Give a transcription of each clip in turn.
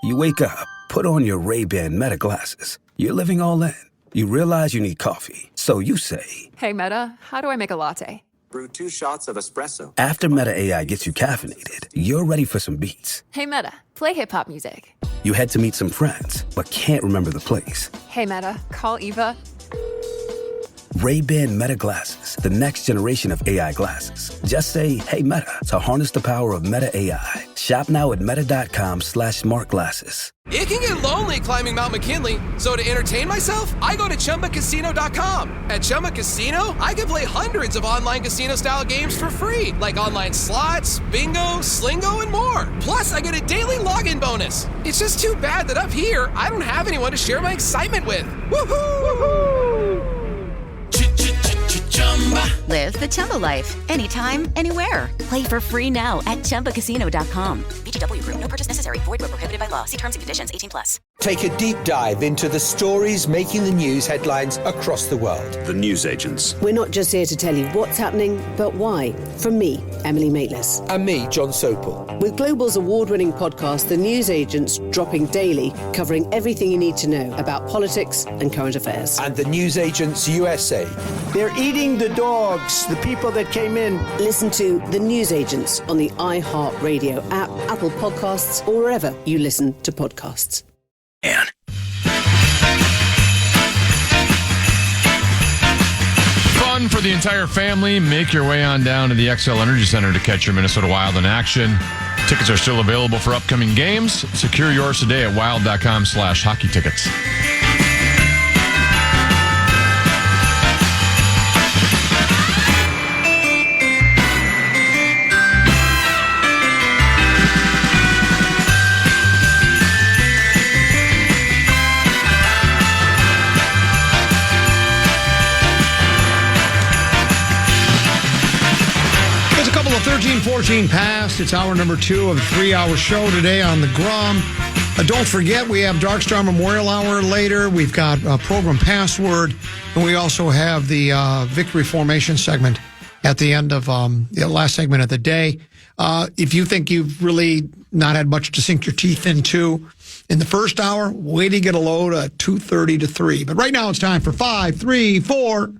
You wake up, put on your Ray-Ban Meta glasses. You're living all in. You realize you need coffee. So you say, "Hey, Meta, how do I make a latte?" Brew 2 shots of espresso. after Meta AI gets you caffeinated, you're ready for some beats. "Hey, Meta, play hip-hop music." You head to meet some friends, but can't remember the place. "Hey, Meta, call Eva." Ray-Ban Meta glasses, the next generation of AI glasses. Just say, "Hey, Meta," to harness the power of Meta AI. Shop now at meta.com/smartglasses. It can get lonely climbing Mount McKinley, so to entertain myself, I go to ChumbaCasino.com. At Chumba Casino, I can play hundreds of online casino-style games for free, like online slots, bingo, Slingo, and more. Plus, I get a daily login bonus. It's just too bad that up here, I don't have anyone to share my excitement with. Woohoo! Live the Chumba life. Anytime, anywhere. Play for free now at ChumbaCasino.com. VGW Group. No purchase necessary. Void where prohibited by law. See terms and conditions. 18+. Take a deep dive into the stories making the news headlines across the world. The news agents. We're not just here to tell you what's happening, but why. From me, Emily Maitlis. And me, John Sopel. With Global's award-winning podcast, The News Agents, dropping daily, covering everything you need to know about politics and current affairs. And The News Agents USA. They're eating the dogs, the people that came in. Listen to The News Agents on the iHeartRadio app, Apple Podcasts, or wherever you listen to podcasts. Man. Fun for the entire family. Make your way on down to the XL Energy Center to catch your Minnesota Wild in action. Tickets are still available for upcoming games. Secure yours today at wild.com/hockey tickets. It's a couple of 13:14 past. It's hour number 2 of a 3-hour show today on the Grum. Don't forget, we have Dark Star Memorial Hour later. We've got Program Password. And we also have the Victory Formation segment at the end of the last segment of the day. If you think you've really not had much to sink your teeth into in the first hour, wait to get a load at 2:30 to 3. But right now it's time for 5, 3, 4.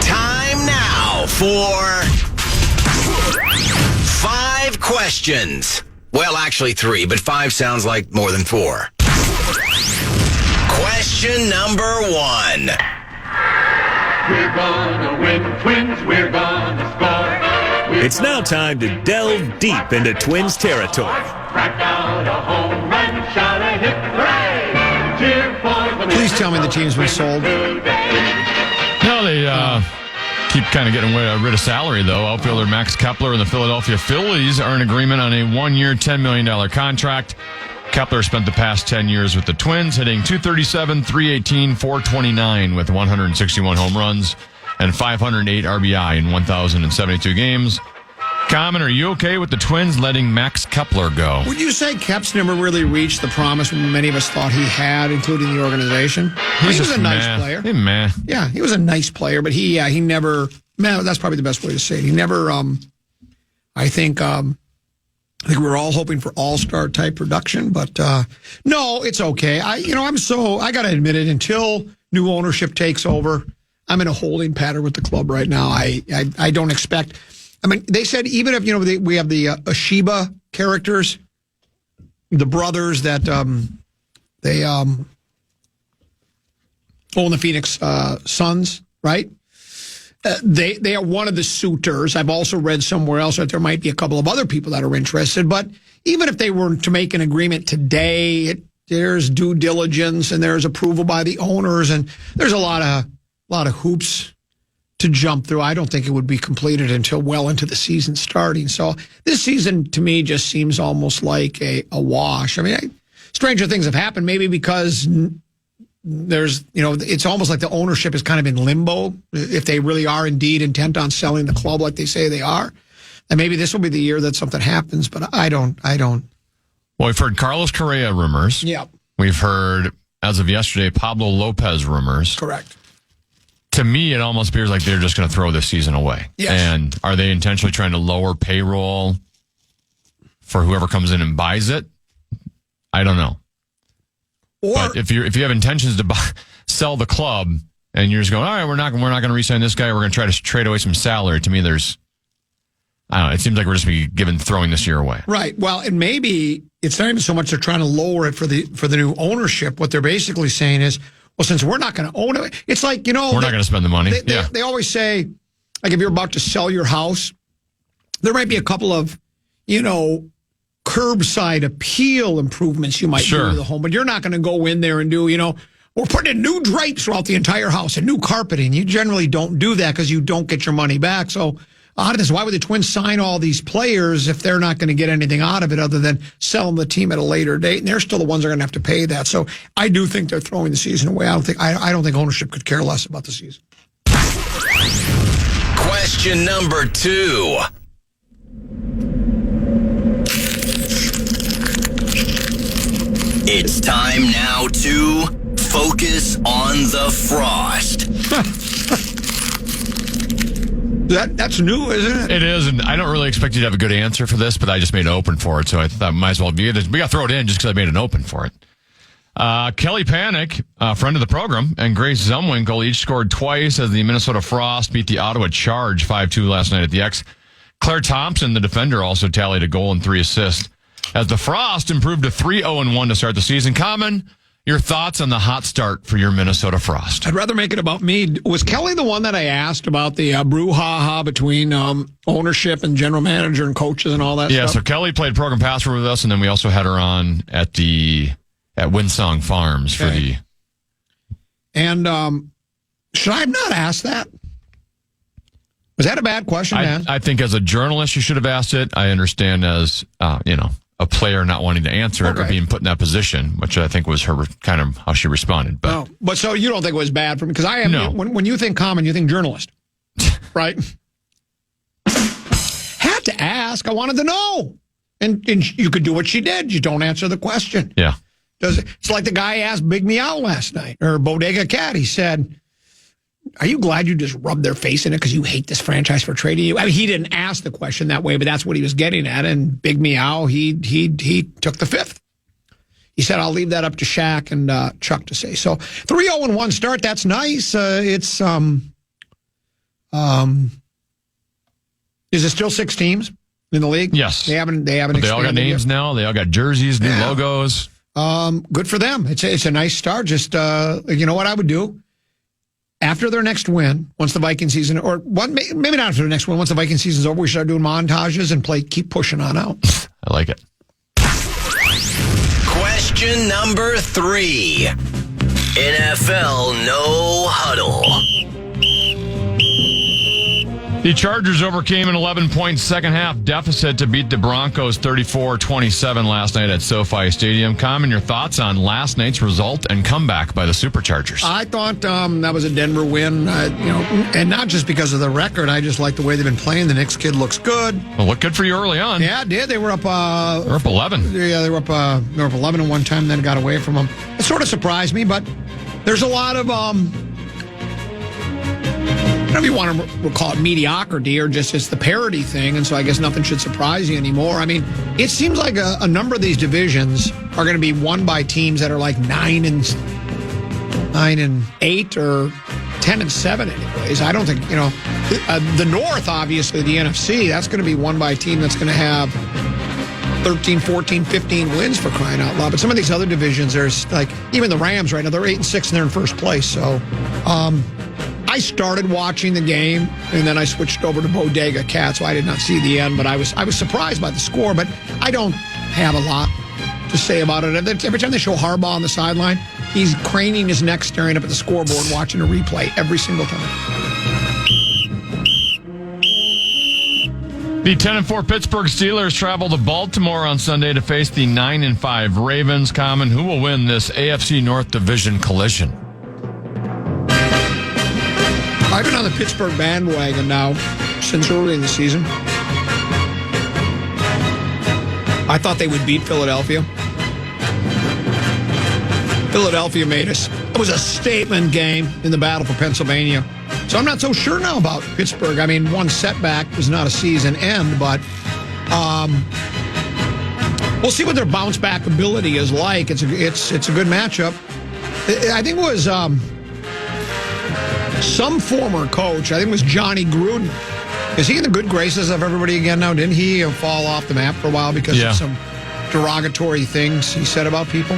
Time now for 5 questions. Well, actually 3, but 5 sounds like more than 4. Question number 1. We're gonna win, Twins, we're gonna score. It's now time to delve deep into Twins territory. Crack out a home run, shout a hip hooray! Cheer for the Please tell me the team's been sold. No, they keep kind of getting rid of salary, though. Outfielder Max Kepler and the Philadelphia Phillies are in agreement on a 1-year, $10 million contract. Kepler spent the past 10 years with the Twins, hitting .237, .318, .429 with 161 home runs and 508 RBI in 1,072 games. Common, are you okay with the Twins letting Max Kepler go? Would you say Kep's never really reached the promise many of us thought he had, including the organization? He was a nice player. Meh. Yeah, he was a nice player, but he never. Man, that's probably the best way to say it. He never. I think we were all hoping for all-star type production, but no, it's okay. I got to admit it. Until new ownership takes over, I'm in a holding pattern with the club right now. I don't expect. I mean, they said even if we have the Ashiba characters, the brothers that they own the Phoenix Suns, right? They are one of the suitors. I've also read somewhere else that there might be a couple of other people that are interested. But even if they were to make an agreement today, there's due diligence and there's approval by the owners, and there's a lot of hoops to jump through. I don't think it would be completed until well into the season starting. So this season to me just seems almost like a wash. I mean, stranger things have happened, maybe because there's, it's almost like the ownership is kind of in limbo if they really are indeed intent on selling the club like they say they are. And maybe this will be the year that something happens, but I don't. Well, we've heard Carlos Correa rumors. Yeah. We've heard, as of yesterday, Pablo Lopez rumors. Correct. To me, it almost appears like they're just going to throw this season away. Yes. And are they intentionally trying to lower payroll for whoever comes in and buys it? I don't know. Or but if you have intentions to sell the club and you're just going, all right, we're not going to re-sign this guy. We're going to try to trade away some salary. To me, I don't know. It seems like we're just throwing this year away. Right. Well, and maybe it's not even so much they're trying to lower it for the new ownership. What they're basically saying is, well, since we're not going to own it, it's like, we're not going to spend the money. They always say, like, if you're about to sell your house, there might be a couple of, curbside appeal improvements you might do to the home, but you're not going to go in there and do, we're putting in new drapes throughout the entire house and new carpeting. You generally don't do that because you don't get your money back. So out of this, why would the Twins sign all these players if they're not going to get anything out of it other than selling the team at a later date? And they're still the ones that are going to have to pay that. So I do think they're throwing the season away. I don't think ownership could care less about the season. Question number 2. It's time now to focus on the frost. That's new, isn't it? It is, and I don't really expect you to have a good answer for this, but I just made an open for it, so I thought might as well we got to throw it in just because I made an open for it. Kelly Panic, friend of the program, and Grace Zumwinkle each scored twice as the Minnesota Frost beat the Ottawa Charge 5-2 last night at the X. Claire Thompson, the defender, also tallied a goal and 3 assists as the Frost improved to 3-0-1 to start the season. Common, your thoughts on the hot start for your Minnesota Frost? I'd rather make it about me. Was Kelly the one that I asked about the brouhaha between ownership and general manager and coaches and all that stuff? Yeah, so Kelly played program password with us, and then we also had her on at Windsong Farms for the... And should I have not asked that? Was that a bad question, man? I think as a journalist, you should have asked it. I understand as, a player not wanting to answer it or being put in that position, which I think was her kind of how she responded. But but so you don't think it was bad for me? Because I am. No. When you think common, you think journalist, right? Had to ask. I wanted to know, and you could do what she did. You don't answer the question. Yeah. It's like the guy asked Big Meow last night, or Bodega Cat. He said, "Are you glad you just rubbed their face in it because you hate this franchise for trading you?" I mean, he didn't ask the question that way, but that's what he was getting at. And Big Meow, he took the fifth. He said, "I'll leave that up to Shaq and Chuck to say." So 3-0-1 start. That's nice. Is it still 6 teams in the league? Yes. They haven't. They all got names now. They all got jerseys, new logos. Good for them. It's a nice start. Just you know what I would do. After their next win, once the Viking season, or maybe not after the next win, once the Viking season's over, we start doing montages and keep pushing on out. I like it. Question number 3. NFL No Huddle. The Chargers overcame an 11-point second-half deficit to beat the Broncos 34-27 last night at SoFi Stadium. Common, your thoughts on last night's result and comeback by the Superchargers? I thought that was a Denver win, and not just because of the record. I just like the way they've been playing. The Knicks kid looks good. Well, looked good for you early on. Yeah, it did. They were up. They were up 11. Yeah, they were up 11 at one time, then got away from them. It sort of surprised me, but there's a lot of I don't know if you want to call it mediocrity or just it's the parity thing, and so I guess nothing should surprise you anymore. I mean, it seems like a number of these divisions are going to be won by teams that are like 9-8 or 10-7 anyways. I don't think, the North, obviously, the NFC, that's going to be won by a team that's going to have 13, 14, 15 wins for crying out loud. But some of these other divisions, there's like, even the Rams right now, they're 8-6 and they're in first place. So, I started watching the game, and then I switched over to Bodega Cat, so I did not see the end, but I was surprised by the score, but I don't have a lot to say about it. Every time they show Harbaugh on the sideline, he's craning his neck, staring up at the scoreboard, watching a replay every single time. The 10-4 Pittsburgh Steelers travel to Baltimore on Sunday to face the 9-5 Ravens. Common, who will win this AFC North Division collision? I've been on the Pittsburgh bandwagon now since early in the season. I thought they would beat Philadelphia. Philadelphia made us. It was a statement game in the battle for Pennsylvania. So I'm not so sure now about Pittsburgh. I mean, one setback was not a season end, but we'll see what their bounce back ability is like. It's a good matchup. I think it was some former coach. I think it was Johnny Gruden. Is he in the good graces of everybody again now? Didn't he fall off the map for a while because of some derogatory things he said about people?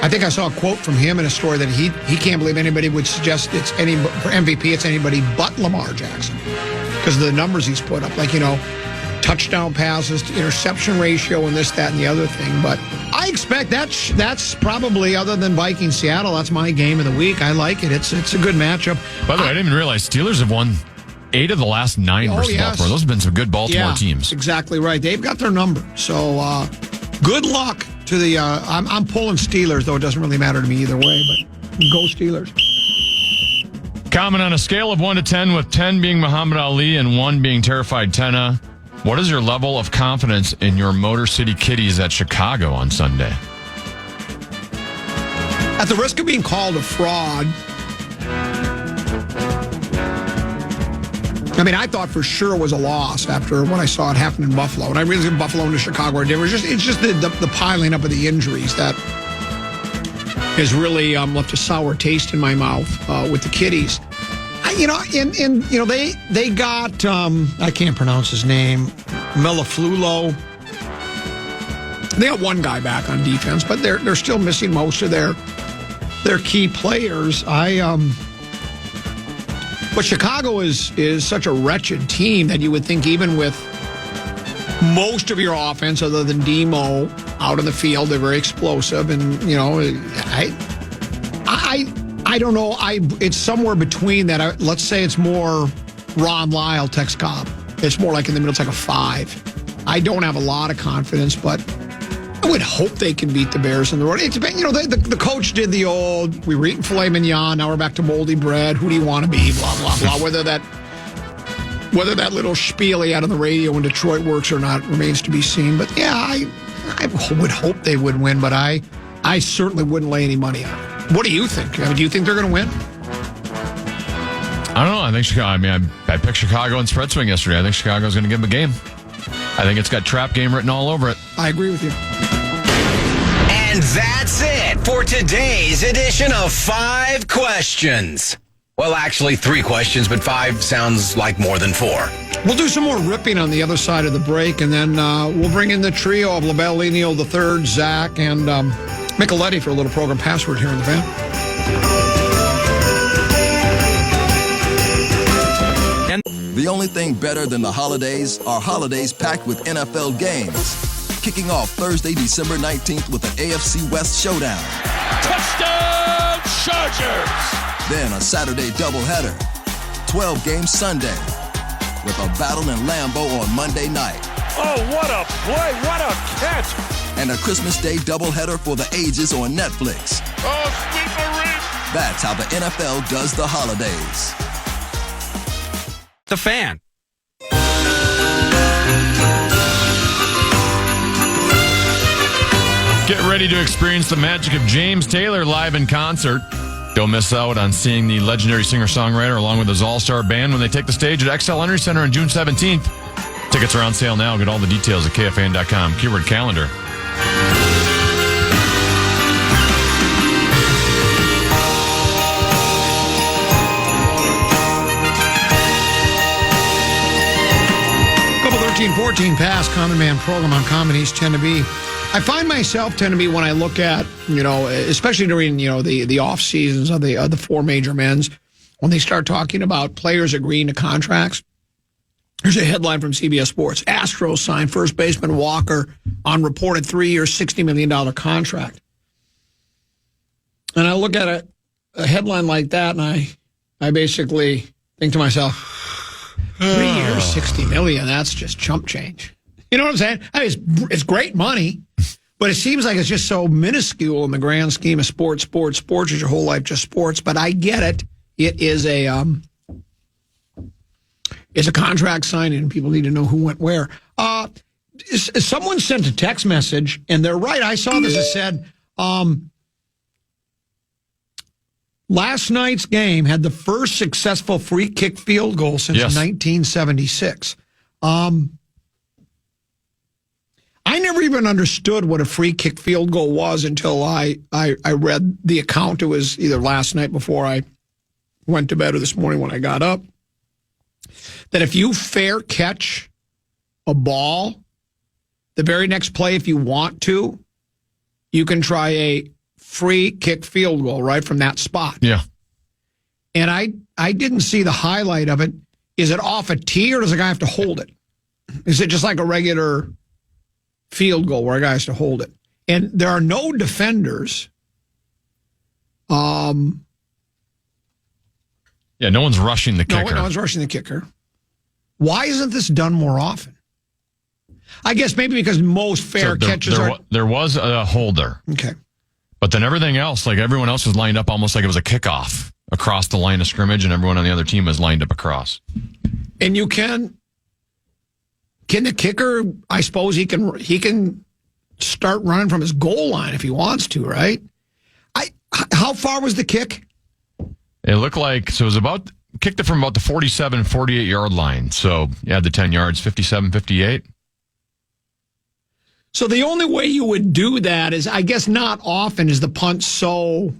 I think I saw a quote from him in a story that he can't believe anybody would suggest for MVP it's anybody but Lamar Jackson because of the numbers he's put up, like, touchdown passes to interception ratio and this, that, and the other thing. But I expect that's probably, other than Vikings Seattle, that's my game of the week. I like it. It's a good matchup. By the way, I didn't even realize Steelers have won 8 of the last 9 versus Baltimore. Those have been some good Baltimore teams. Exactly right. They've got their number. So good luck to the. I'm pulling Steelers, though it doesn't really matter to me either way. But go Steelers. Comment on a scale of 1 to 10, with 10 being Muhammad Ali and 1 being Terrified Tenna. What is your level of confidence in your Motor City Kitties at Chicago on Sunday? At the risk of being called a fraud, I mean, I thought for sure it was a loss after what I saw it happen in Buffalo. And I realized in Buffalo and Chicago are different. It's just the piling up of the injuries that has really left a sour taste in my mouth with the Kitties. They got I can't pronounce his name, Melaflulo. They got one guy back on defense, but they're still missing most of their key players. But Chicago is such a wretched team that you would think even with most of your offense, other than Demo, out on the field, they're very explosive. And I don't know. It's somewhere between that. Let's say it's more Ron Lyle, Tex Cobb. It's more like in the middle. It's like a 5. I don't have a lot of confidence, but I would hope they can beat the Bears on the road. The coach did the old, we were eating filet mignon, now we're back to moldy bread. Who do you want to be? Blah, blah, blah. Whether that little spiel he had on the radio in Detroit works or not remains to be seen. But yeah, I would hope they would win, but I certainly wouldn't lay any money on it. What do you think? Do you think they're going to win? I don't know. I think Chicago. I picked Chicago in spread swing yesterday. I think Chicago's going to give them a game. I think it's got trap game written all over it. I agree with you. And that's it for today's edition of 5 Questions. Well, actually 3 questions, but 5 sounds like more than 4. We'll do some more ripping on the other side of the break, and then we'll bring in the trio of LaBelle Lenio III, Zach, and Micheletti for a little program password here in the van. The only thing better than the holidays are holidays packed with NFL games. Kicking off Thursday, December 19th with an AFC West showdown. Touchdown Chargers! Then a Saturday doubleheader. 12 games Sunday with a battle in Lambeau on Monday night. Oh, what a play! What a catch! And a Christmas Day doubleheader for the ages on Netflix. Oh, sweet Marie! That's how the NFL does the holidays. The Fan. Get ready to experience the magic of James Taylor live in concert. Don't miss out on seeing the legendary singer-songwriter along with his all-star band when they take the stage at XL Energy Center on June 17th. Tickets are on sale now. Get all the details at KFAN.com. Keyword calendar. Couple 13-14 past Common Man program on comedies tend to be. I find myself tend to be when I look at, especially during, the off seasons of the 4 major men's, when they start talking about players agreeing to contracts. Here's a headline from CBS Sports. Astros signed first baseman Walker on reported 3-year, $60 million contract. And I look at a headline like that, and I basically think to myself, 3 years, $60 million, that's just chump change. You know what I'm saying? It's great money, but it seems like it's just so minuscule in the grand scheme of sports. Sports is your whole life just sports, but I get it. It is it's a contract signing, and people need to know who went where. Someone sent a text message, and they're right. I saw this. It said, last night's game had the first successful free kick field goal since 1976. I never even understood what a free kick field goal was until I read the account. It was either last night before I went to bed or this morning when I got up. That if you fair catch a ball, the very next play, if you want to, you can try a free kick field goal right from that spot. Yeah. And I didn't see the highlight of it. Is it off a tee or does a guy have to hold it? Is it just like a regular field goal where a guy has to hold it? And there are no defenders. Yeah, no one's rushing the kicker. No one's rushing the kicker. Why isn't this done more often? I guess maybe because most fair catches are... There was a holder. Okay. But then everything else, like everyone else was lined up almost like it was a kickoff across the line of scrimmage, and everyone on the other team was lined up across. And you can the kicker, I suppose he can start running from his goal line if he wants to, right? How far was the kick? It looked like, so it was kicked it from about the 47, 48 yard line. So you had the 10 yards, 57, 58. So the only way you would do that is, I guess not often is the punt so...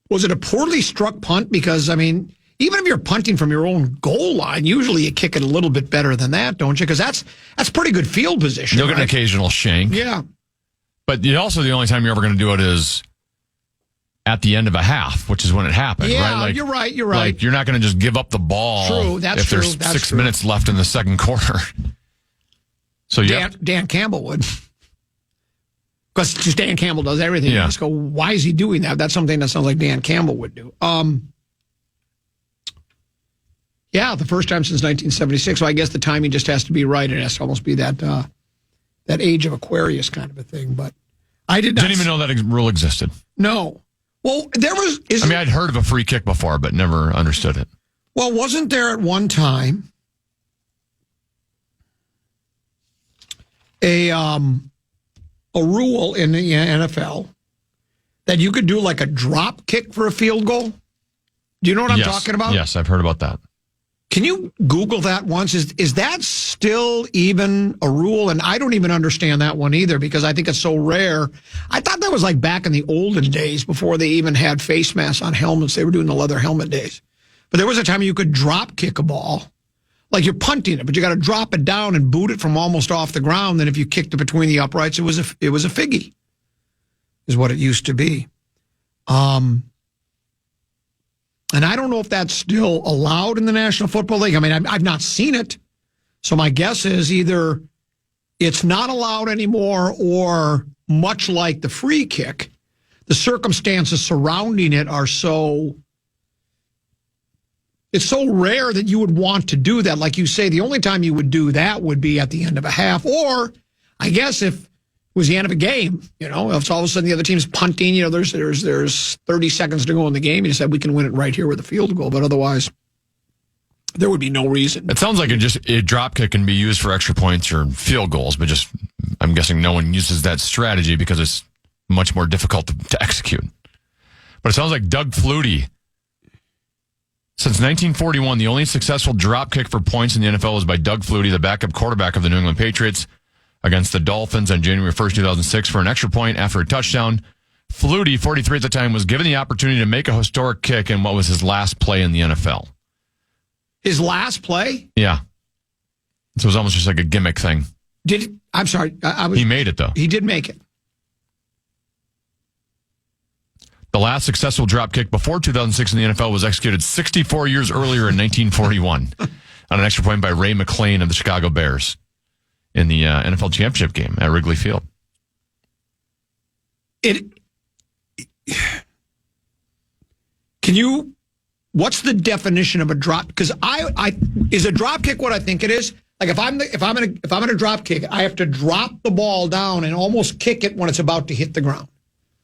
Was it a poorly struck punt? Because, I mean, even if you're punting from your own goal line, usually you kick it a little bit better than that, don't you? Because that's pretty good field position. You'll get an occasional shank. Yeah. But also the only time you're ever going to do it is at the end of a half, which is when it happened, yeah, right? Like, you're right. Like, you're not going to just give up the ball if there's 6 minutes left in the second quarter. So Dan Campbell would. Because just Dan Campbell does everything. Yeah. You just go, why is he doing that? That's something that sounds like Dan Campbell would do. Yeah, the first time since 1976. So I guess the timing just has to be right. It has to almost be that age of Aquarius kind of a thing. But I didn't even know that rule existed. No. Well, there was... I'd heard of a free kick before, but never understood it. Well, wasn't there at one time a rule in the NFL that you could do like a drop kick for a field goal? Do you know what I'm talking about? Yes, I've heard about that. Can you Google that once? Is that still even a rule? And I don't even understand that one either because I think it's so rare. I thought that was like back in the olden days before they even had face masks on helmets. They were doing the leather helmet days. But there was a time you could drop kick a ball. Like you're punting it, but you got to drop it down and boot it from almost off the ground. Then if you kicked it between the uprights, it was a figgy, is what it used to be. And I don't know if that's still allowed in the National Football League. I mean, I've not seen it. So my guess is either it's not allowed anymore or much like the free kick, the circumstances surrounding it are so... It's so rare that you would want to do that. Like you say, the only time you would do that would be at the end of a half. Or, I guess, if it was the end of a game, if all of a sudden the other team's punting, there's 30 seconds to go in the game, you said we can win it right here with a field goal. But otherwise, there would be no reason. It sounds like a drop kick can be used for extra points or field goals, but I'm guessing no one uses that strategy because it's much more difficult to execute. But it sounds like Doug Flutie... Since 1941, the only successful drop kick for points in the NFL was by Doug Flutie, the backup quarterback of the New England Patriots, against the Dolphins on January 1st, 2006, for an extra point after a touchdown. Flutie, 43 at the time, was given the opportunity to make a historic kick in what was his last play in the NFL. His last play? Yeah. So it was almost just like a gimmick thing. I'm sorry. He made it, though. He did make it. The last successful drop kick before 2006 in the NFL was executed 64 years earlier in 1941 on an extra point by Ray McClain of the Chicago Bears in the NFL championship game at Wrigley Field. What's the definition of a drop? Because is a drop kick what I think it is? Like if I'm gonna drop kick, I have to drop the ball down and almost kick it when it's about to hit the ground.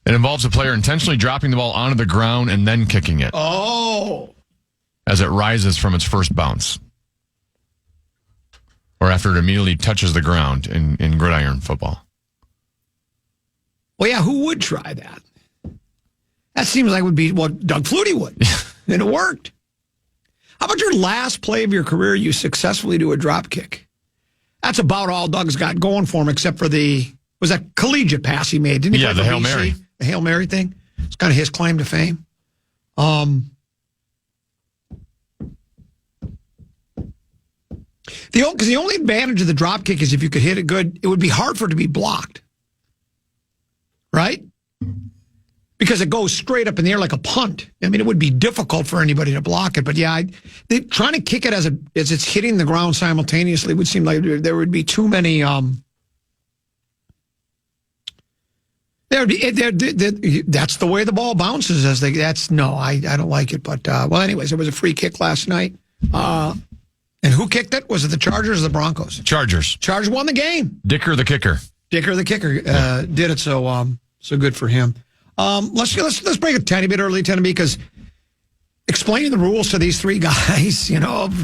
It involves a player intentionally dropping the ball onto the ground and then kicking it. Oh. As it rises from its first bounce. Or after it immediately touches the ground in gridiron football. Well, yeah, who would try that? That seems like it would be what Doug Flutie would. And it worked. How about your last play of your career, you successfully do a drop kick? That's about all Doug's got going for him, except for was that collegiate pass he made? Didn't he? Yeah, the Hail Mary. The Hail Mary thing. It's kind of his claim to fame. Because the only advantage of the drop kick is if you could hit it good, it would be hard for it to be blocked. Right? Because it goes straight up in the air like a punt. I mean, it would be difficult for anybody to block it. But yeah, trying to kick it as it's hitting the ground simultaneously would seem like there would be too many. That's the way the ball bounces. I don't like it. But anyways, it was a free kick last night. And who kicked it? Was it the Chargers or the Broncos? Chargers. Chargers won the game. Dicker the kicker. Did it. So good for him. Let's break a tiny bit early, because explaining the rules to these three guys,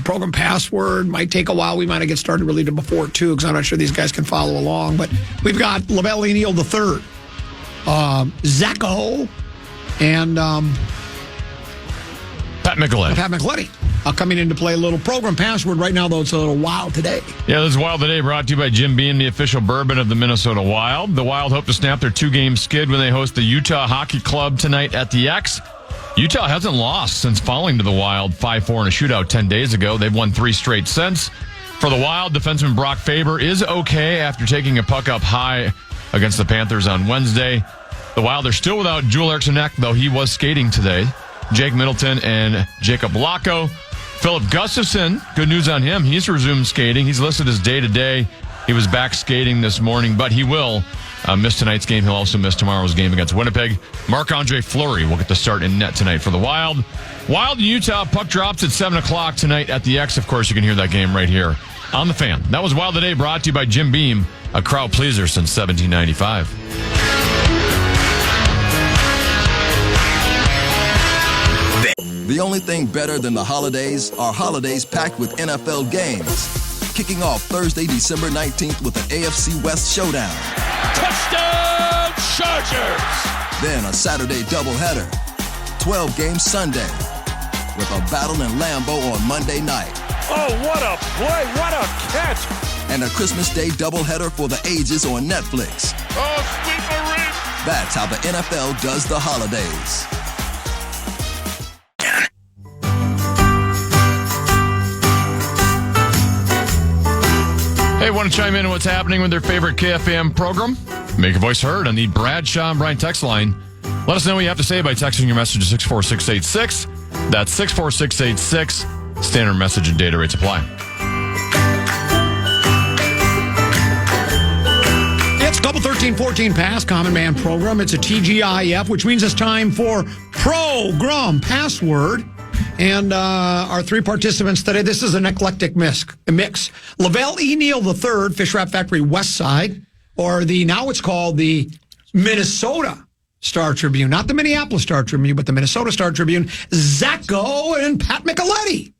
program password might take a while. We might get started really before 2 because I'm not sure these guys can follow along. But we've got Lavelle Neal III, Zacco, and Pat McLetty. Coming in to play a little program password right now, though it's a little wild today. Yeah, this is Wild Today, brought to you by Jim Beam, the official bourbon of the Minnesota Wild. The Wild hope to snap their 2-game skid when they host the Utah Hockey Club tonight at the X. Utah hasn't lost since falling to the Wild 5-4 in a shootout 10 days ago. They've won 3 straight since. For the Wild, defenseman Brock Faber is okay after taking a puck up high against the Panthers on Wednesday. The Wild are still without Joel Eriksson-Ek, though he was skating today. Jake Middleton and Jacob Lacko. Philip Gustafson, good news on him. He's resumed skating. He's listed as day-to-day. He was back skating this morning, but he will miss tonight's game. He'll also miss tomorrow's game against Winnipeg. Marc-Andre Fleury will get the start in net tonight for the Wild. Wild in Utah, puck drops at 7 o'clock tonight at the X. Of course, you can hear that game right here on the Fan. That was Wild Today, brought to you by Jim Beam, a crowd pleaser since 1795. The only thing better than the holidays are holidays packed with NFL games. Kicking off Thursday, December 19th with the AFC West Showdown. Touchdown Chargers! Then a Saturday doubleheader. 12 games Sunday with a battle in Lambeau on Monday night. Oh, what a play! What a catch! And a Christmas Day doubleheader for the ages on Netflix. Oh, sweet Marie! That's how the NFL does the holidays. Hey, want to chime in on what's happening with their favorite KFAN program? Make your voice heard on the Bradshaw and Bryan text line. Let us know what you have to say by texting your message to 64686. That's 64686. Standard message and data rates apply. It's Double 1314 Pass, Common Man program. It's a TGIF, which means it's time for Program Password. And our 3 participants today, this is an eclectic mix. Lavelle E. Neal III, Fish Wrap Factory West Side, or now it's called the Minnesota Star Tribune. Not the Minneapolis Star Tribune, but the Minnesota Star Tribune. Zacco and Pat McLetty.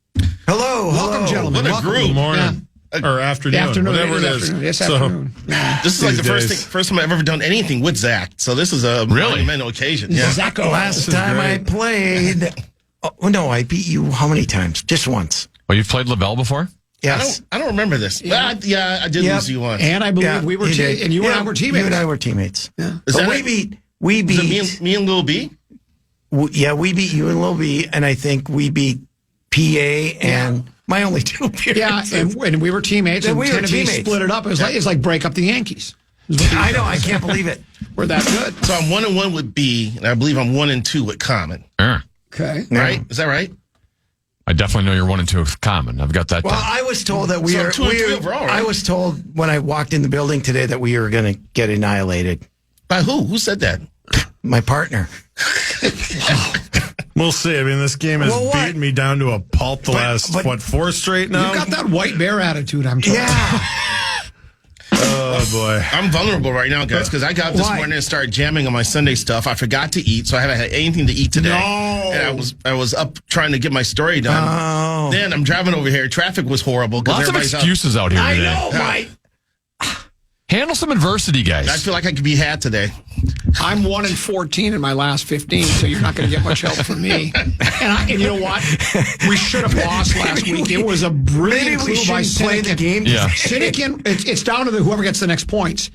Hello. Welcome, gentlemen. What a Welcome. group. Good morning. Or afternoon. Whatever it is. Yes, afternoon. This is like the first time I've ever done anything with Zach. So this is a monumental occasion. Yeah. Zacco. Last time I played... Oh, no, I beat you how many times? Just once. Oh, you've played Lavelle before? Yes. I don't remember this. Yeah, I did lose you once. And I believe we were and you and I were teammates. You and I were teammates. Yeah. We beat Was it me and Lil B? We beat you and Lil B, and I think we beat PA and my only 2 appearances. Yeah, and we were teammates, and Tennessee split it up. It was like break up the Yankees. I know, I can't believe it. We're that good. So I'm 1-1 with B, and I believe I'm 1-2 with Common. Okay. Right? Is that right? I definitely know you're 1 and 2 with Common. I've got that. Well, I was told that we are 2 and 3 overall, right? I was told when I walked in the building today that we were going to get annihilated. By who? Who said that? My partner. We'll see. I mean, this game has beaten me down to a pulp the last 4 straight now? You got that white bear attitude, I'm told. Yeah. Oh, boy. I'm vulnerable right now, guys, because I got up this morning and started jamming on my Sunday stuff. I forgot to eat, so I haven't had anything to eat today. No. And I was up trying to get my story done. Oh. Then I'm driving over here. Traffic was horrible. Lots of excuses out here today. I know, Mike. Handle some adversity, guys. I feel like I could be had today. I'm 1-14 in my last 15, so you're not going to get much help from me. And you know what? We should have lost last week. It was a brilliant clue by play the game. Yeah. Sinekin, it's down to whoever gets the next points.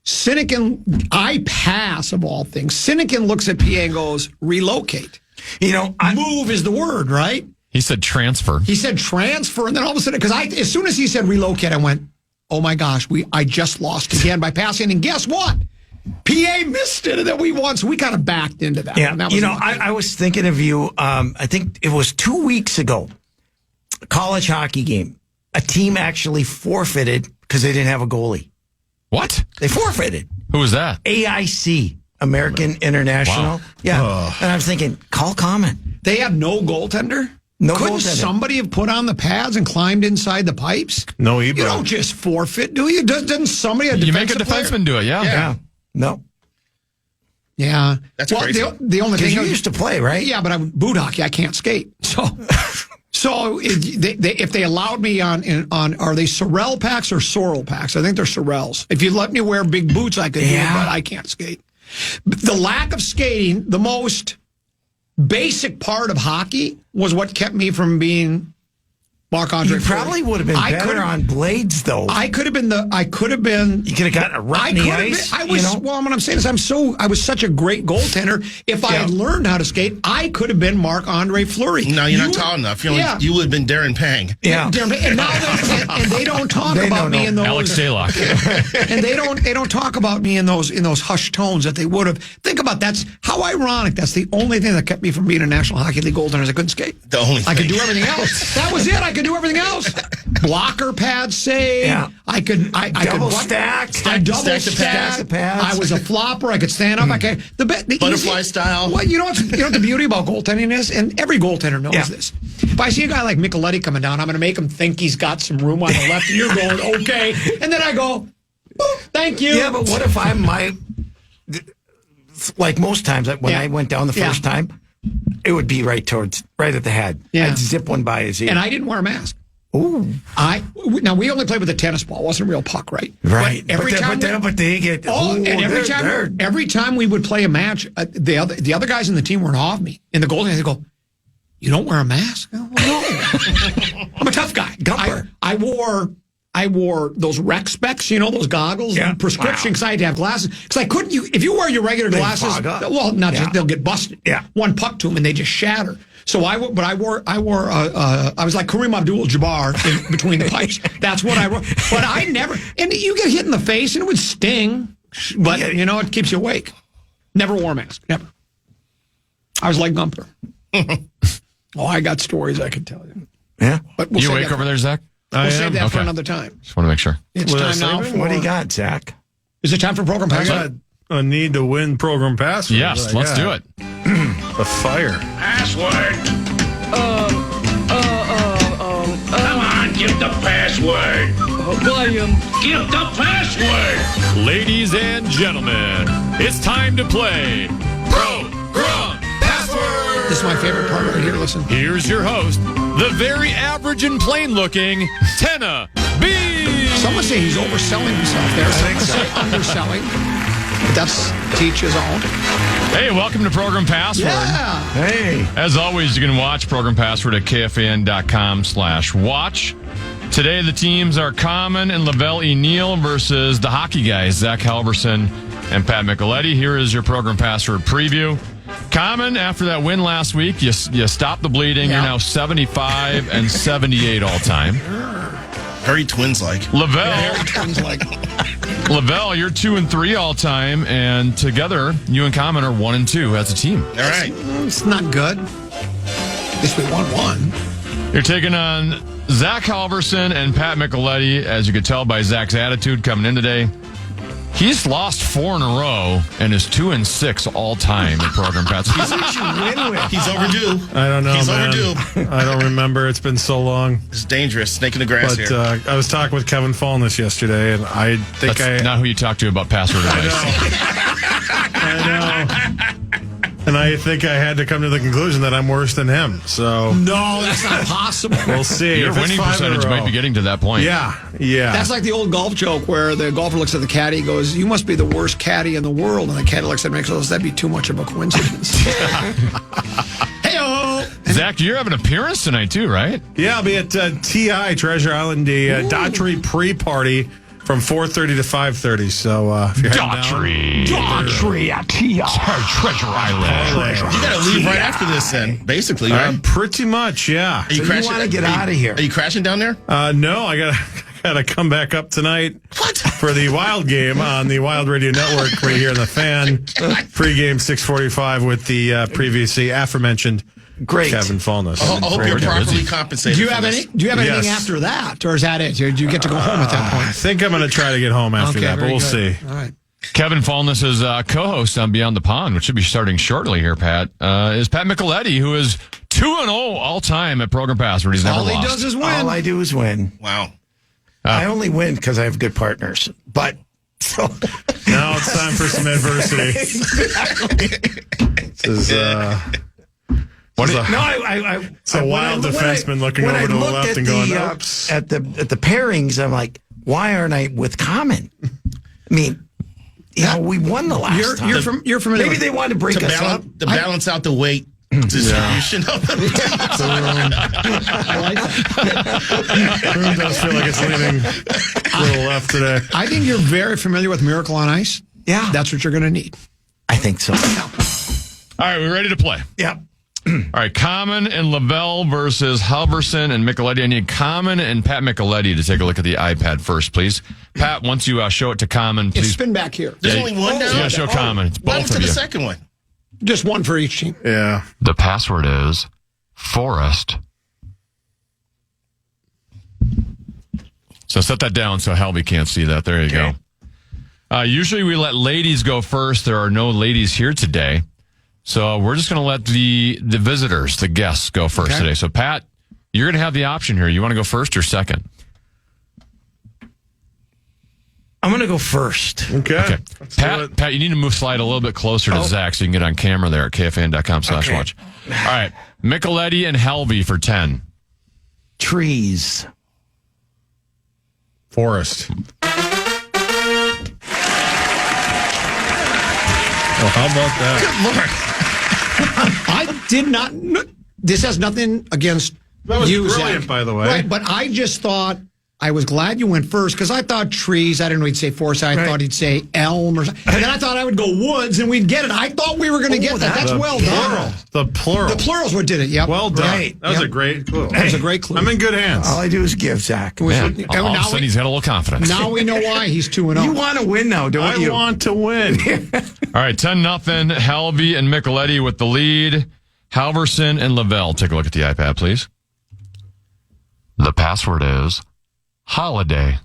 Sinekin, I pass of all things. Sinekin looks at PA and goes, relocate. Move is the word, right? He said transfer. He said transfer, and then all of a sudden, because as soon as he said relocate, I went, oh my gosh, I just lost again by passing. And guess what? PA missed it, and then we won, so we kind of backed into that. Yeah, that I was thinking of you. I think it was 2 weeks ago, college hockey game. A team actually forfeited because they didn't have a goalie. What? They forfeited. Who was that? AIC, American International. Wow. Yeah, and I was thinking, call comment. They had no goaltender? No Couldn't goaltender. somebody have put on the pads and climbed inside the pipes? No, You don't just forfeit, do you? Doesn't somebody, You make a defenseman do it, yeah. No. Yeah. That's crazy. The only thing you used to play, right? Yeah, but boot hockey, I can't skate. So if they allowed me on are they Sorel packs or Sorrel packs? I think they're Sorels. If you let me wear big boots, I could do it, but I can't skate. The lack of skating, the most basic part of hockey, was what kept me from being Marc-Andre You probably would have been better on blades, though. I could have been. You could have gotten a rut in the ice. Well, what I'm saying is, I was such a great goaltender. If I had learned how to skate, I could have been Marc-Andre Fleury. No, you're not tall enough. You would have been Darren Pang. Yeah. And now they don't talk about me in those. Alex Stalock. And they don't talk about me in those hushed tones that they would have. Think about that's how ironic. That's the only thing that kept me from being a National Hockey League goaltender. Is I couldn't skate. The only thing. I could do everything else. That was it. I could do everything else. Blocker pad save. Yeah. I could double stack. I double stack the pads. I was a flopper. I could stand up. I could the butterfly style. Well, you know what the beauty about goaltending is, and every goaltender knows this. If I see a guy like Micheletti coming down, I'm going to make him think he's got some room on the left, and you're going okay, and then I go, thank you. Yeah, but what if like most times when I went down the first time, it would be right at the head. Yeah. I'd zip one by his ear. And I didn't wear a mask. Ooh. Now we only played with a tennis ball. It wasn't a real puck, right? Right. But they get. Every time we would play a match, the other guys in the team weren't off me. And the goaltender, they go, "You don't wear a mask?" I go, well, no. I'm a tough guy. Gumper. I wore those rec specs, those goggles, and prescription, because I had to have glasses. Because I couldn't. If you wear your regular glasses, they'll get busted. Yeah. One puck to them and they just shatter. So I was like Kareem Abdul-Jabbar in between the pipes. That's what I wore. But I never, and you get hit in the face and it would sting, but it keeps you awake. Never wore a mask. Never. I was like Gumper. I got stories I could tell you. Yeah. But you awake over there, Zach? We'll save that for another time. Just want to make sure. It's time now. What do you got, Zach? Is it time for program password? I got a need to win program password. Yes, let's do it. The fire. Password. Come on, give the password. William. Give the password. Ladies and gentlemen, it's time to play Program Password. This is my favorite part right here. Listen. Here's your host, the very average and plain-looking Tenna B. Someone say he's overselling himself there. Someone say underselling. But that's teach his own. Hey, welcome to Program Password. Yeah. Hey. As always, you can watch Program Password at KFAN.com/watch. Today, the teams are Common and Lavelle E. Neal versus the hockey guys, Zach Halverson and Pat Micheletti. Here is your Program Password preview. Common, after that win last week, you stopped the bleeding. You're now 75 and 78 all time. Very Twins-like. Lavelle. Very Twins-like. Lavelle, you're 2 and 3 all time, and together, you and Common are 1 and 2 as a team. All right. It's not good. At least we won one. You're taking on Zach Halverson and Pat Micheletti, as you could tell by Zach's attitude coming in today. He's lost 4 in a row and is 2 and 6 all time in program pass. He's overdue. I don't know, He's man. overdue. I don't remember. It's been so long. It's dangerous. Snake in the grass But here. I was talking with Kevin Fallness yesterday, and I think That's not who you talk to about password advice. I know. And I think I had to come to the conclusion that I'm worse than him. So no, that's not possible. We'll see. Your winning percentage might be getting to that point. Yeah. That's like the old golf joke where the golfer looks at the caddy and goes, "You must be the worst caddy in the world." And the caddy looks at him and goes, "That'd be too much of a coincidence." Hey-o! Zach, you're having an appearance tonight too, right? Yeah, I'll be at TI, Treasure Island, the Daughtry pre-party from 4:30 to 5:30. So if you're Daughtry at TI, Treasure Island. You got to leave right after this then, basically, right? Pretty much, yeah. So you want to get out of here. Are you crashing down there? No, I gotta come back up tonight for the Wild game on the Wild Radio Network right here in the Fan. Pre-game 6:45 with the previously aforementioned Kevin Fallness. I hope you're properly compensated. Do you have anything after that, or is that it? Do you get to go home at that point? I think I'm going to try to get home after that, but we'll see. All right. Kevin Fallness is co-host on Beyond the Pond, which should be starting shortly here, Pat, is Pat Micheletti, who is 2-0 all-time at program password. He's never lost. All he does is win. All I do is win. Wow. I only win because I have good partners. But so now it's time for some adversity. This is it's a wild defenseman looking over to the left and going, oops. At the pairings, I'm like, why aren't I with Common? I mean, we won the last time. You're familiar. Maybe they wanted to break us up to balance out the weight distribution of the room does feel like it's leaning a little left today. I think you're very familiar with Miracle on Ice. Yeah. That's what you're going to need. I think so. All right, we ready to play? Yeah. All right, Common and Lavelle versus Halverson and Micheletti. I need Common and Pat Micheletti to take a look at the iPad first, please. Pat, once you show it to Common, please. Spin back here. There's only one down. You got to show Common. It's both of to you. the second one? Just one for each team. Yeah. The password is Forest. So set that down so Helby can't see that. There you go. Usually we let ladies go first. There are no ladies here today. So we're just going to let the visitors, the guests, go first today. So, Pat, you're going to have the option here. You want to go first or second? I'm going to go first. Okay. Pat, you need to slide a little bit closer to Zach so you can get on camera there at KFAN.com/watch. All right. Micheletti and Helby for 10. Trees. Forest. Well, how about that? Good Lord. I did not. This has nothing against that was you, brilliant, Zach. By the way. Right, but I just thought, I was glad you went first because I thought trees. I didn't know he'd say forest. I thought he'd say elm or something. And then I thought I would go woods and we'd get it. I thought we were going to get that. That's well done. The plural. The plural's what did it. Yep. Well done. Right. That was a great clue. That was a great clue. I'm in good hands. All I do is give, Zach. All of a sudden, he's got a little confidence. Now we know why he's 2-0. You want to win now, don't you? I want to win. All right, 10-0. Helby and Micheletti with the lead. Halverson and Lavelle. Take a look at the iPad, please. The password is Holiday.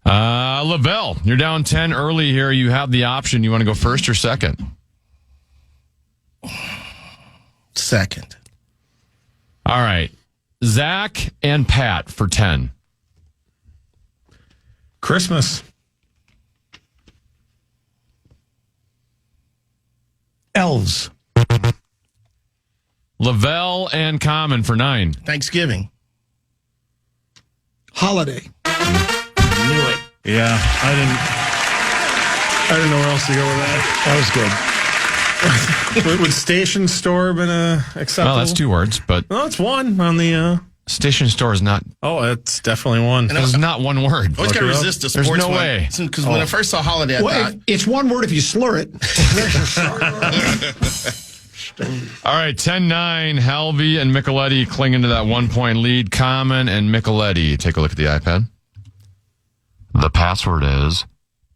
Lavelle, you're down 10 early here. You have the option. You want to go first or second? Second. All right. Zach and Pat for 10. Christmas. Elves. Lavelle and Common for 9. Thanksgiving. Holiday. Knew it. Yeah, I didn't know where else to go with that. That was good. Would station store have been acceptable? Well, that's 2 words, but... Well, it's one on the... Station store is not... Oh, it's definitely one. It's not one word. I always got to resist the sports There's no one. way. Because when I first saw Holiday, I thought... It's one word if you slur it. All right, 10-9. Helby and Micheletti clinging to that 1-point lead. Common and Micheletti. Take a look at the iPad. The password is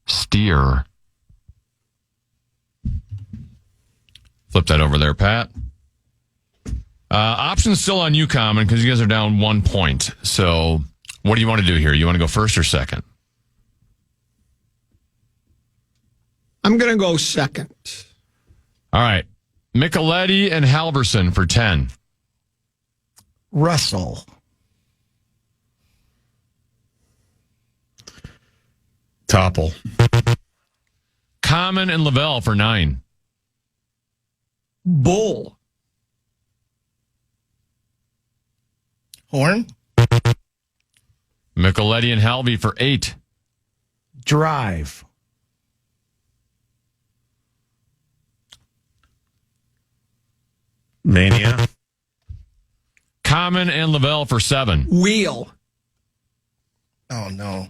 steer. Flip that over there, Pat. Option's still on you, Common, because you guys are down 1 point. So what do you want to do here? You want to go first or second? I'm going to go second. All right. Micheletti and Halverson for 10. Russell. Topple. Common and Lavelle for 9. Bull. Horn. Micheletti and Halvey for 8. Drive. Mania. Common and Lavelle for 7. Wheel. Oh, no.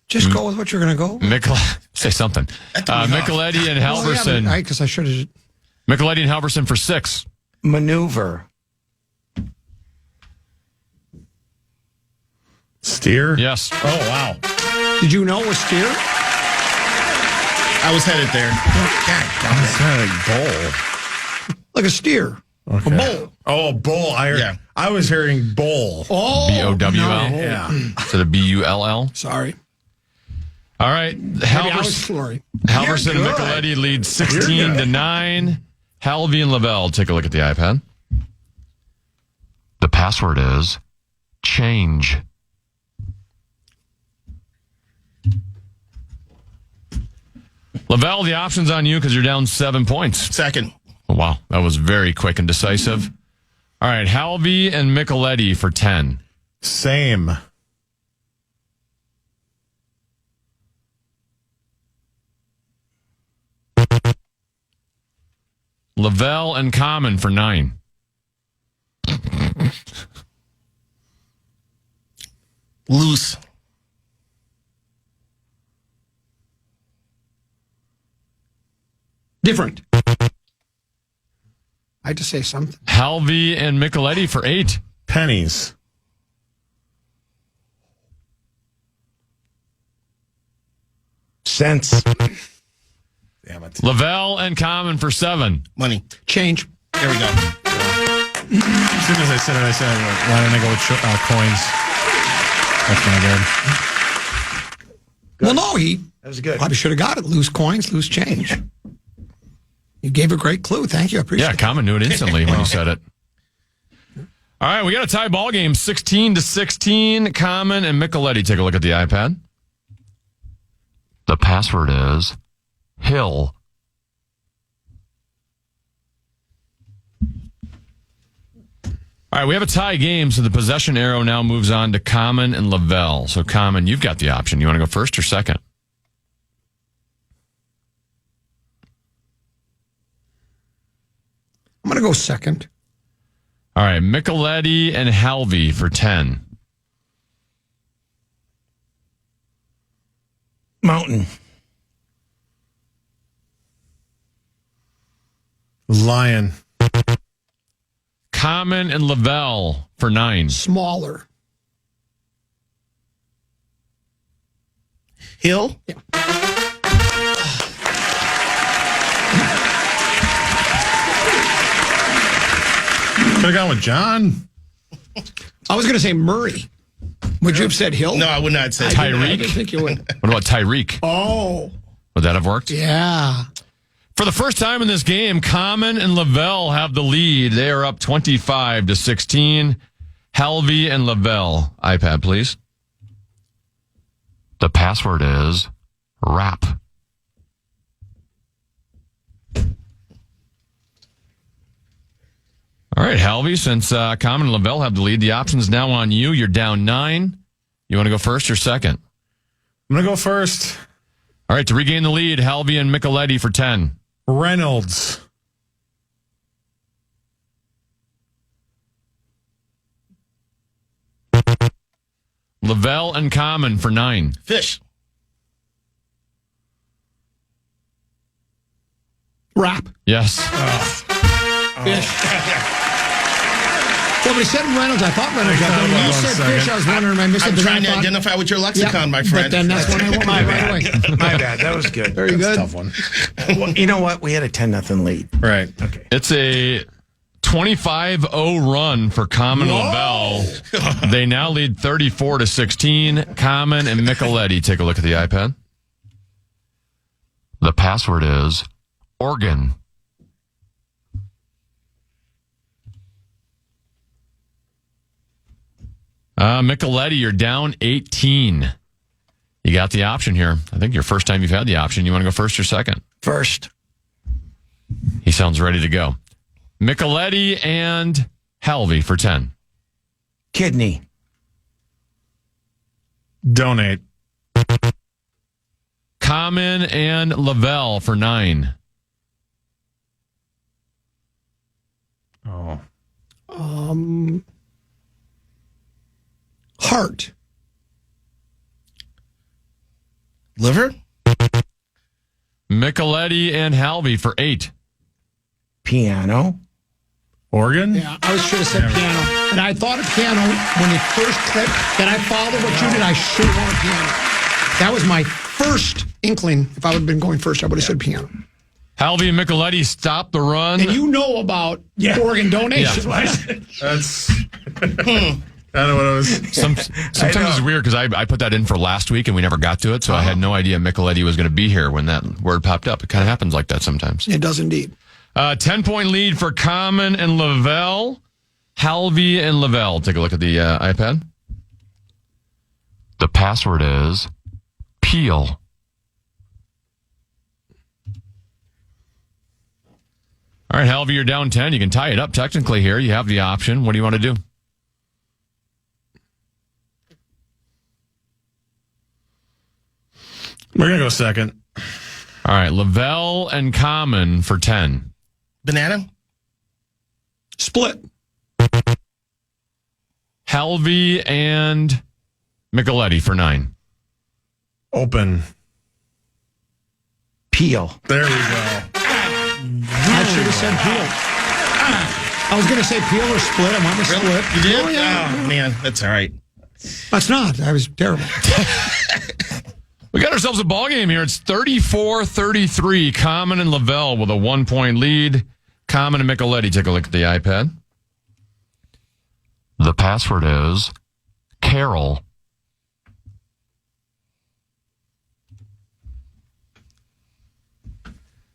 Just go with what you're going to go. Say something. Micheletti and Halverson. Because I should have. Micheletti and Halverson for 6. Maneuver. Steer? Yes. Oh, wow. Did you know it was steer? I was headed there. It's like bowl. Like a steer. Okay. A bull. Oh, a bull. I was hearing bowl. Oh, BOWL? no. Yeah. Instead of BULL? Sorry. All right. Halverson and Micheletti lead 16-9. Halvey and Lavelle. Take a look at the iPad. The password is change. Lavelle, the option's on you because you're down 7 points. Second. Oh, wow. That was very quick and decisive. All right. Halvey and Micheletti for 10. Same. Lavelle and Common for 9. Loose. Different. I had to say something. Halvey and Micheletti for 8. Pennies. Cents. Damn it. Lavelle and Common for 7. Money. Change. There we go. As soon as I said it, why don't I go with coins? That's not good. Well, no, That was good. probably should have got it. Loose coins, loose change. You gave a great clue. Thank you. I appreciate Yeah, it. Common knew it instantly when you said it. All right, we got a tie ball game, 16-16. Common and Micheletti. Take a look at the iPad. The password is Hill. All right, we have a tie game, so the possession arrow now moves on to Common and Lavelle. So, Common, you've got the option. You want to go first or second? I'm going to go second. All right, Micheletti and Halvey for 10. Mountain. Lion. Common and Lavelle for 9. Smaller. Hill. Yeah. Could have gone with John. I was going to say Murray. Would you have said Hill? No, I would not say I Tyreek. didn't think you would. What about Tyreek? Oh. Would that have worked? Yeah. For the first time in this game, Common and Lavelle have the lead. They are up 25-16. Halvey and Lavelle. iPad, please. The password is rap. All right, Halvey, since Common and Lavelle have the lead, the option's now on you. You're down 9. You want to go first or second? I'm going to go first. All right, to regain the lead, Halvey and Micheletti for 10. Reynolds. Lavelle and Common for 9. Fish. Rap. Yes. Fish. Well, but he said Reynolds. I thought Reynolds. When you said fish, I was wondering, I missed it. I'm trying to identify with your lexicon, my friend. But then that's when I went right away. My bad. That was good. Very That's good. a tough one. Well, you know what? We had a 10-0 lead. Right. Okay. It's a 25-0 run for Common and Lavelle. They now lead 34-16. Common and Micheletti. Take a look at the iPad. The password is organ. Micheletti, you're down 18. You got the option here. I think your first time you've had the option. You want to go first or second? First. He sounds ready to go. Micheletti and Halvey for 10. Kidney. Donate. Common and Lavelle for 9. Oh. Heart. Liver? Micheletti and Halvey for 8. Piano. Organ? Yeah, I should have said piano. And I thought of piano when you first clicked. Then I followed what you did. I should have gone piano. That was my first inkling. If I would have been going first, I would have said piano. Halvey and Micheletti stop the run. And you know about organ donation. Yeah. That's kind of what I was. Sometimes it's weird because I put that in for last week and we never got to it, so I had no idea Micheletti was going to be here when that word popped up. It kind of happens like that sometimes. It does indeed. 10-point lead for Common and Lavelle. Halvey and Lavelle. Take a look at the iPad. The password is Peel. All right, Halvey, you're down 10. You can tie it up technically here. You have the option. What do you want to do? We're going to go second. All right, Lavelle and Common for 10. Banana? Split. Halvey and Micheletti for 9. Open. Peel. There we go. I should have said peel. I was going to say peel or split. I went with split. You did? Oh, yeah. Oh, man, that's all right. That's not. I was terrible. We got ourselves a ball game here. It's 34-33. Common and Lavelle with a 1-point lead. Common and Micheletti. Take a look at the iPad. The password is Carol.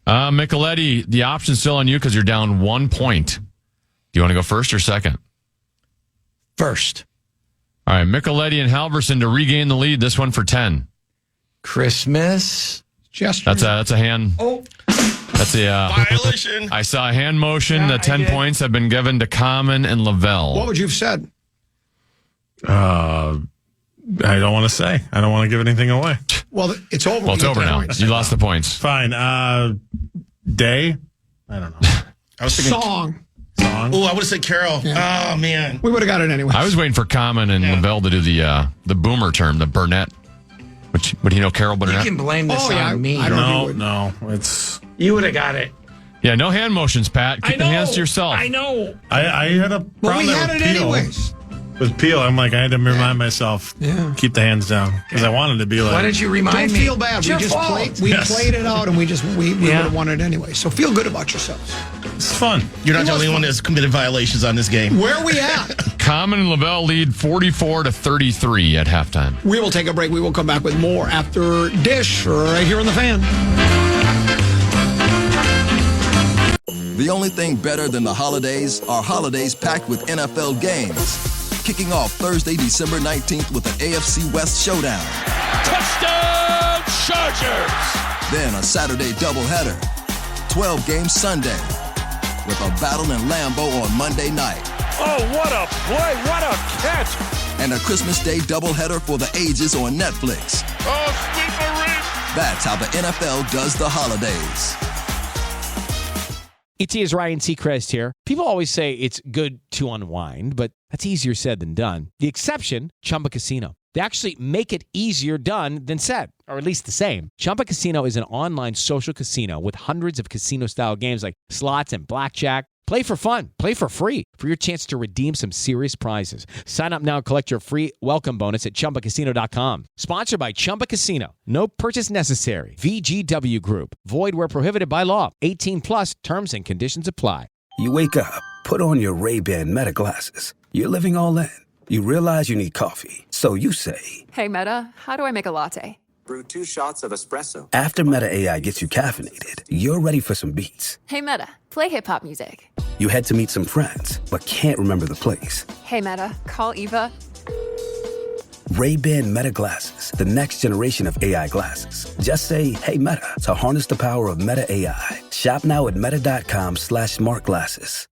Micheletti, the option's still on you because you're down 1 point. Do you want to go first or second? First. All right, Micheletti and Halverson to regain the lead. This one for 10. Christmas. Gesture. That's a hand. Oh. That's a violation. I saw a hand motion. The 10 points have been given to Common and Lavelle. What would you have said? I don't want to say. I don't want to give anything away. Well, it's over. Well, it's over now. Points. You lost the points. Fine. Day? I don't know. I was thinking Song. Oh, I would have said Carol. Yeah. Oh, man. We would have got it anyway. I was waiting for Common and Lavelle to do the boomer term, the Burnett. Which, would you know Carol Burnett? You can blame this on me. I don't No. It's. You would have got it. Yeah, no hand motions, Pat. Keep the hands to yourself. I know. I had a problem Well, we had with it Peel. anyways. With Peel, I'm like, I had to remind myself, keep the hands down. Because I wanted to be like. Why didn't you remind Don't me? feel bad. It's We your just fault. played it out, and we would have won it anyway. So feel good about yourselves. It's fun. You're not the only one that's committed violations on this game. Where are we at? Common and Lavelle lead 44-33 at halftime. We will take a break. We will come back with more after Dish right here on the Fan. The only thing better than the holidays are holidays packed with NFL games. Kicking off Thursday, December 19th with an AFC West showdown. Touchdown Chargers! Then a Saturday doubleheader. 12 games Sunday with a battle in Lambeau on Monday night. Oh, what a play! What a catch! And a Christmas Day doubleheader for the ages on Netflix. Oh, sweet Marie! That's how the NFL does the holidays. ET is Ryan Seacrest here. People always say it's good to unwind, but that's easier said than done. The exception, Chumba Casino. They actually make it easier done than said, or at least the same. Chumba Casino is an online social casino with hundreds of casino-style games like slots and blackjack. Play for fun. Play for free for your chance to redeem some serious prizes. Sign up now and collect your free welcome bonus at ChumbaCasino.com. Sponsored by Chumba Casino. No purchase necessary. VGW Group. Void where prohibited by law. 18 plus terms and conditions apply. You wake up, put on your Ray-Ban Meta glasses. You're living all in. You realize you need coffee. So you say, Hey, Meta, how do I make a latte? Brew 2 shots of espresso. after Meta AI gets you caffeinated, you're ready for some beats. Hey, Meta, play hip-hop music. You head to meet some friends, but can't remember the place. Hey, Meta, call Eva. Ray-Ban Meta glasses, the next generation of AI glasses. Just say, hey, Meta, to harness the power of Meta AI. Shop now at meta.com/smartglasses.